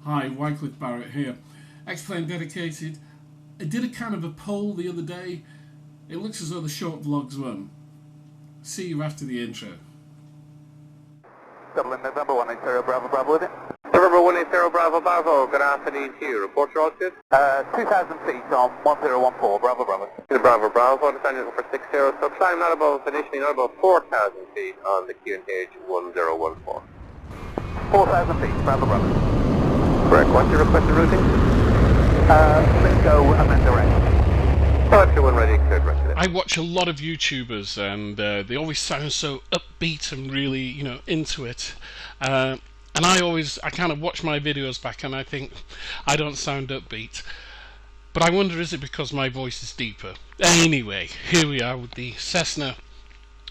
Hi, Wycliffe Barrett here. Xplane dedicated. I did a kind of a poll the other day. It looks as though the short vlogs won. See you after the intro. Dublin, November 180 Bravo Bravo with it. November 180 Bravo Bravo, good afternoon to you. Report your altitude. 2,000 feet on 1014 Bravo Bravo. Bravo Bravo, the standard for 60, so climb not above, initially not above 4,000 feet on the QNH 1014. 4,000 feet, Bravo Bravo. Correct, what's your requested routing? Let's go amend direct. 521 ready, cleared, rest of it. I watch a lot of YouTubers and they always sound so upbeat and really, into it. And I kind of watch my videos back and I think I don't sound upbeat. But I wonder, is it because my voice is deeper? Anyway, here we are with the Cessna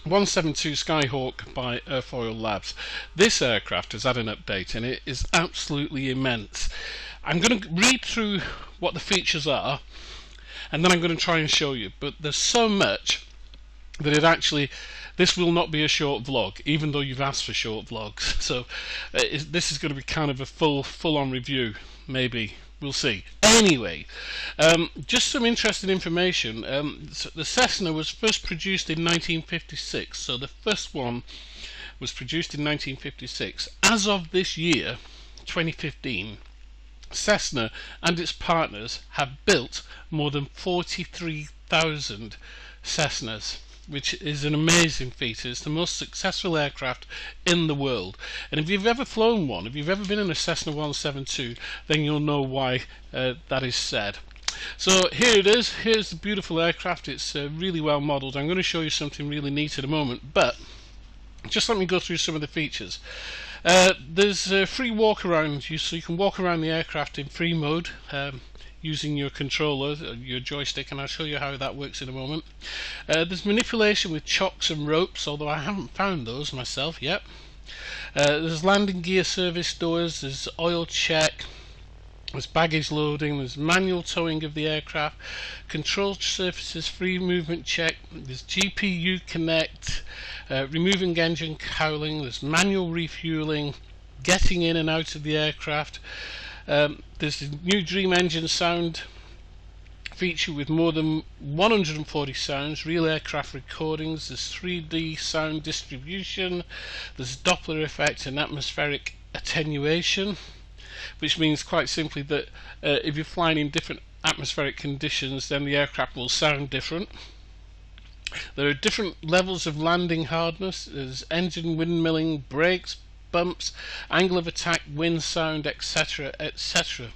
172 Skyhawk by Airfoil Labs. This aircraft has had an update and it is absolutely immense. I'm going to read through what the features are and then I'm going to try and show you, but there's so much that this will not be a short vlog, even though you've asked for short vlogs. So this is going to be kind of a full-on review, maybe. We'll see. Anyway, just some interesting information. So the Cessna was first produced in 1956, so the first one was produced in 1956. As of this year, 2015, Cessna and its partners have built more than 43,000 Cessnas, which is an amazing feat. It's the most successful aircraft in the world. And if you've ever flown one, if you've ever been in a Cessna 172, then you'll know why that is said. So here it is. Here's the beautiful aircraft. It's really well modelled. I'm going to show you something really neat in a moment, but just let me go through some of the features. There's a free walk around, so you can walk around the aircraft in free mode using your controller, your joystick, and I'll show you how that works in a moment. There's manipulation with chocks and ropes, although I haven't found those myself yet. There's landing gear service doors, there's oil check, there's baggage loading, there's manual towing of the aircraft, control surfaces free movement check, there's GPU connect, removing engine cowling, there's manual refueling, getting in and out of the aircraft. There's the new Dream Engine sound feature with more than 140 sounds, real aircraft recordings, there's 3D sound distribution, there's Doppler effect and atmospheric attenuation, which means quite simply that if you're flying in different atmospheric conditions, then the aircraft will sound different. There are different levels of landing hardness. There's engine windmilling, brakes, bumps, angle of attack, wind sound, etc., etc.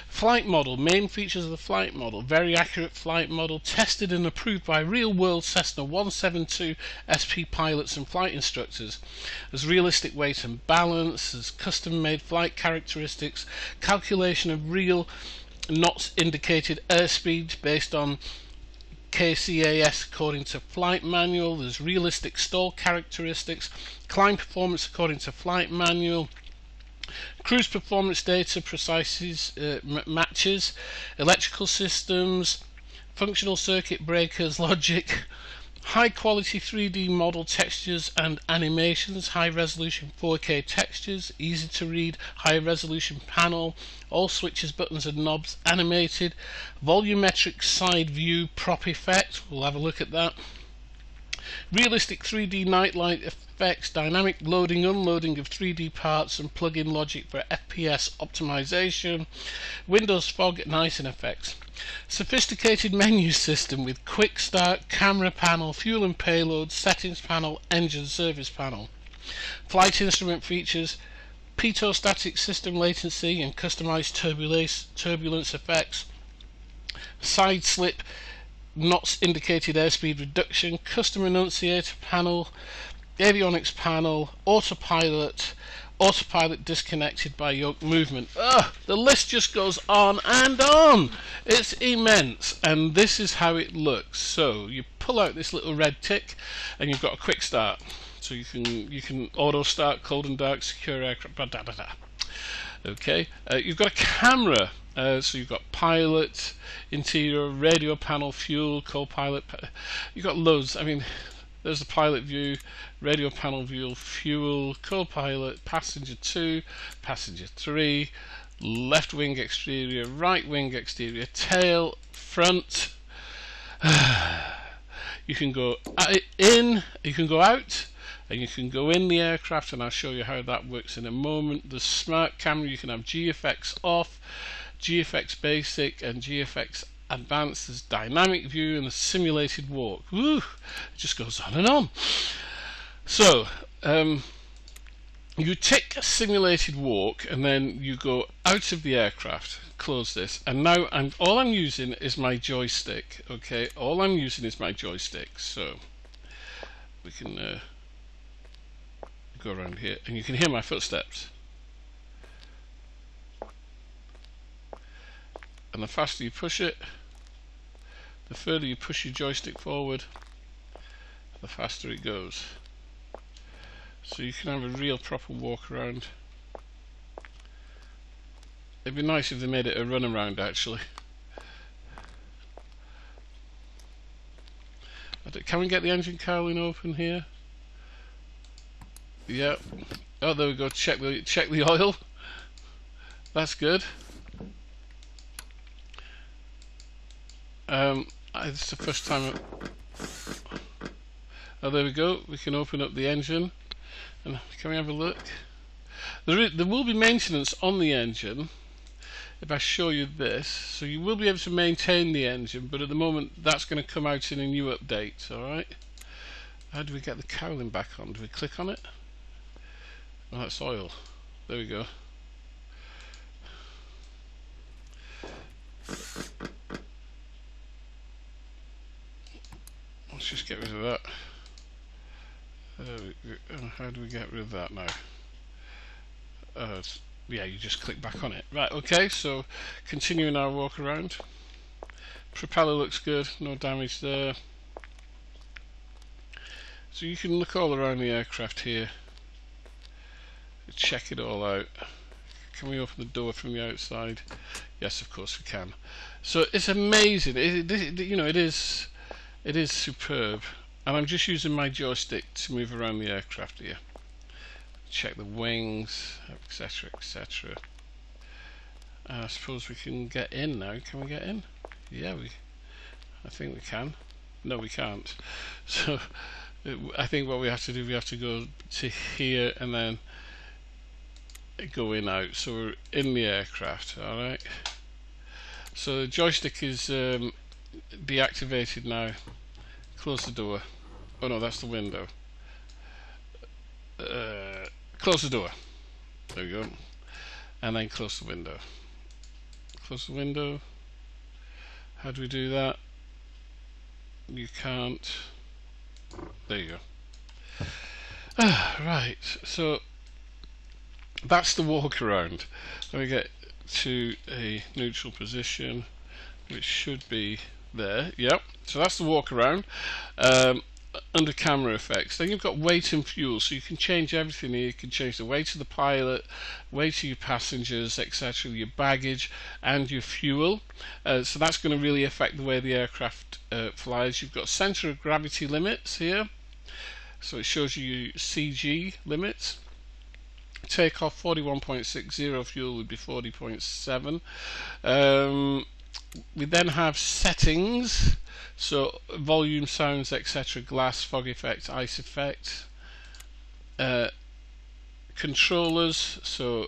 Flight model, main features of the flight model: very accurate flight model, tested and approved by real-world Cessna 172 SP pilots and flight instructors. There's realistic weight and balance, there's custom-made flight characteristics, calculation of real knots indicated airspeed based on KCAS according to flight manual, there's realistic stall characteristics, climb performance according to flight manual, cruise performance data precises matches, electrical systems, functional circuit breakers, logic, high quality 3D model textures and animations, high resolution 4K textures, easy to read, high resolution panel, all switches, buttons and knobs animated, volumetric side view prop effect, we'll have a look at that, realistic 3D nightlight effects, dynamic loading unloading of 3D parts and plug-in logic for FPS optimization, Windows fog at night and effects, sophisticated menu system with quick start, camera panel, fuel and payload, settings panel, engine service panel, flight instrument features, pitot-static system latency and customized turbulence effects, side slip knots indicated airspeed reduction, custom annunciator panel, avionics panel, autopilot disconnected by yoke movement. The list just goes on and on. It's immense, and this is how it looks. So you pull out this little red tick and you've got a quick start, so you can auto start, cold and dark, secure aircraft, okay. You've got a camera, so you've got pilot, interior, radio panel, fuel, co-pilot, you've got loads. I mean, there's the pilot view, radio panel view, fuel, co-pilot, passenger 2, passenger 3, left wing exterior, right wing exterior, tail, front. You can go in, you can go out, and you can go in the aircraft, and I'll show you how that works in a moment. The smart camera, you can have GFX off, GFX basic, and GFX advanced. There's dynamic view and the simulated walk. Woo! It just goes on and on. So you tick simulated walk, and then you go out of the aircraft, close this, and now all I'm using is my joystick. Okay, all I'm using is my joystick. So we can go around here, and you can hear my footsteps. And the faster you push it, the further you push your joystick forward, the faster it goes. So you can have a real proper walk around. It'd be nice if they made it a run around actually. Can we get the engine cowling open here? Yeah. Oh, there we go. Check the oil. That's good. It's the first time. Oh, there we go. We can open up the engine. And can we have a look? There will be maintenance on the engine if I show you this. So you will be able to maintain the engine, but at the moment that's going to come out in a new update. Alright. How do we get the cowling back on? Do we click on it? Oh, that's oil. There we go. Let's just get rid of that. How do we get rid of that now? Yeah, you just click back on it. Right, okay, so continuing our walk around. Propeller looks good, no damage there. So you can look all around the aircraft here. Check it all out. Can we open the door from the outside? Yes, of course we can. So it's amazing. It is superb. And I'm just using my joystick to move around the aircraft here. Check the wings, etc, etc. I suppose we can get in now. Can we get in? Yeah, I think we can. No, we can't. So I think what we have to do, we have to go to here and then go in out. So we're in the aircraft. Alright. So the joystick is deactivated now. Close the door. Oh no, that's the window. Close the door. There we go. And then close the window. Close the window. How do we do that? You can't. There you go. Right, so that's the walk around. Let me get to a neutral position, which should be there. Yep, so that's the walk around. Under camera effects, then you've got weight and fuel, so you can change everything here. You can change the weight of the pilot, weight of your passengers, etc., your baggage and your fuel. So that's going to really affect the way the aircraft flies. You've got center of gravity limits here, so it shows you your CG limits. Takeoff 41.60, fuel would be 40.7. We then have settings, so volume, sounds, etc., glass, fog effect, ice effect. Controllers, so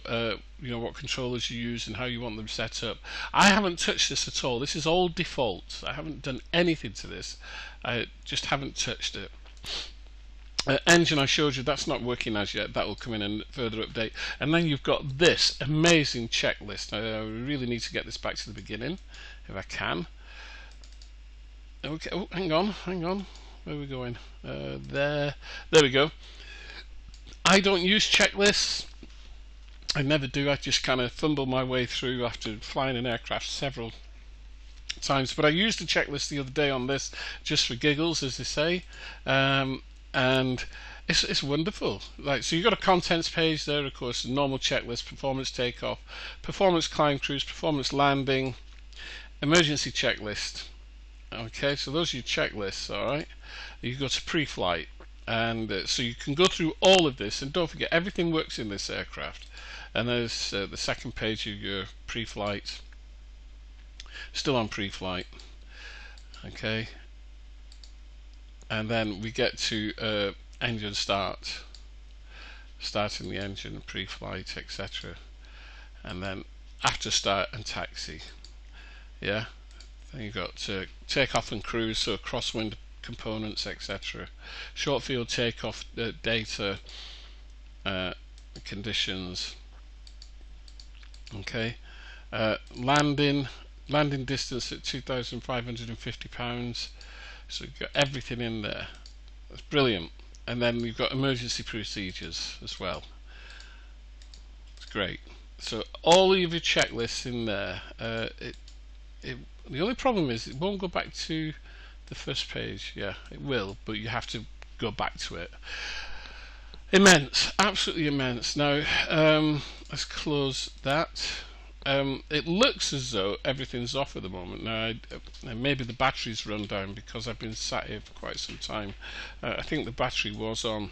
you know what controllers you use and how you want them set up. I haven't touched this at all. This is all default. I haven't done anything to this. I just haven't touched it. Engine, I showed you, that's not working as yet. That will come in a further update. And then you've got this amazing checklist. I really need to get this back to the beginning if I can. Okay. Oh, hang on. Where are we going? There we go. I don't use checklists. I never do. I just kind of fumble my way through after flying an aircraft several times. But I used a checklist the other day on this just for giggles, as they say. And it's wonderful. Like, so you've got a contents page there, of course, a normal checklist, performance takeoff, performance climb cruise, performance landing, emergency checklist. Okay, so those are your checklists. All right, you go to pre-flight, and so you can go through all of this. And don't forget, everything works in this aircraft. And there's the second page of your pre-flight, still on pre-flight. Okay, and then we get to engine start, starting the engine, pre-flight, etc. And then after start and taxi. Yeah, then you've got takeoff and cruise, so crosswind components, etc. Short field takeoff data, conditions. Okay, landing distance at 2,550 pounds. So you've got everything in there. That's brilliant. And then we've got emergency procedures as well. It's great. So all of your checklists in there. The only problem is it won't go back to the first page. Yeah, it will, but you have to go back to it. Immense, absolutely immense. Now let's close that. It looks as though everything's off at the moment. Now maybe the battery's run down because I've been sat here for quite some time. I think the battery was on.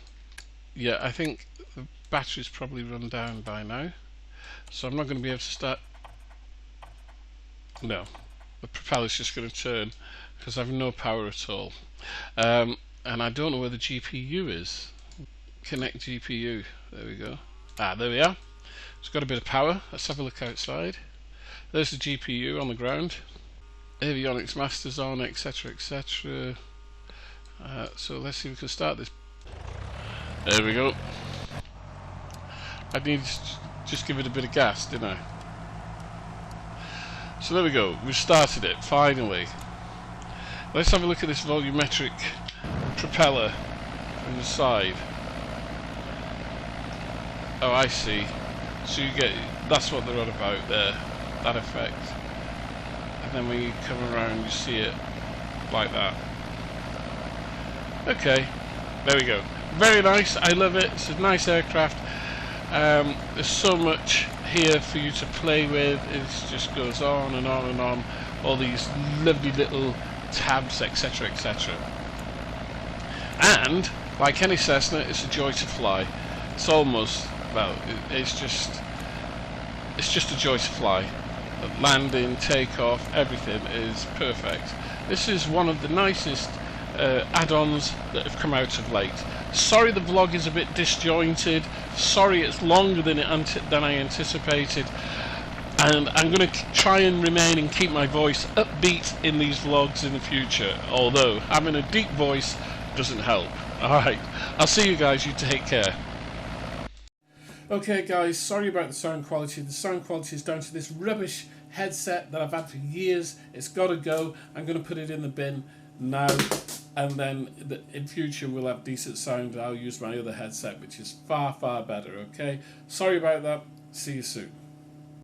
Yeah, I think the battery's probably run down by now, so I'm not going to be able to start. No, the propeller's just going to turn because I have no power at all, and I don't know where the GPU is. Connect GPU. There we go. Ah, there we are. It's got a bit of power. Let's have a look outside. There's the GPU on the ground. Avionics masters on, etc, etc. So let's see if we can start this. There we go. I needed to just give it a bit of gas, didn't I? So there we go. We've started it, finally. Let's have a look at this volumetric propeller from the side. Oh, I see. So you get, that's what they're on about there, that effect. And then when you come around you see it like that. Okay, there we go. Very nice, I love it, it's a nice aircraft. There's so much here for you to play with, it just goes on and on and on. All these lovely little tabs, etc, etc. And, like any Cessna, it's a joy to fly. It's almost, well, it's just a joy to fly. Landing, takeoff, everything is perfect. This is one of the nicest add-ons that have come out of late. Sorry the vlog is a bit disjointed, sorry it's longer than I anticipated, and I'm going to try and remain and keep my voice upbeat in these vlogs in the future, although having a deep voice doesn't help. Alright, I'll see you guys, you take care. Okay guys, sorry about the sound quality. The sound quality is down to this rubbish headset that I've had for years. It's got to go. I'm going to put it in the bin now, and then in future we'll have decent sound. I'll use my other headset, which is far, far better, okay? Sorry about that. See you soon.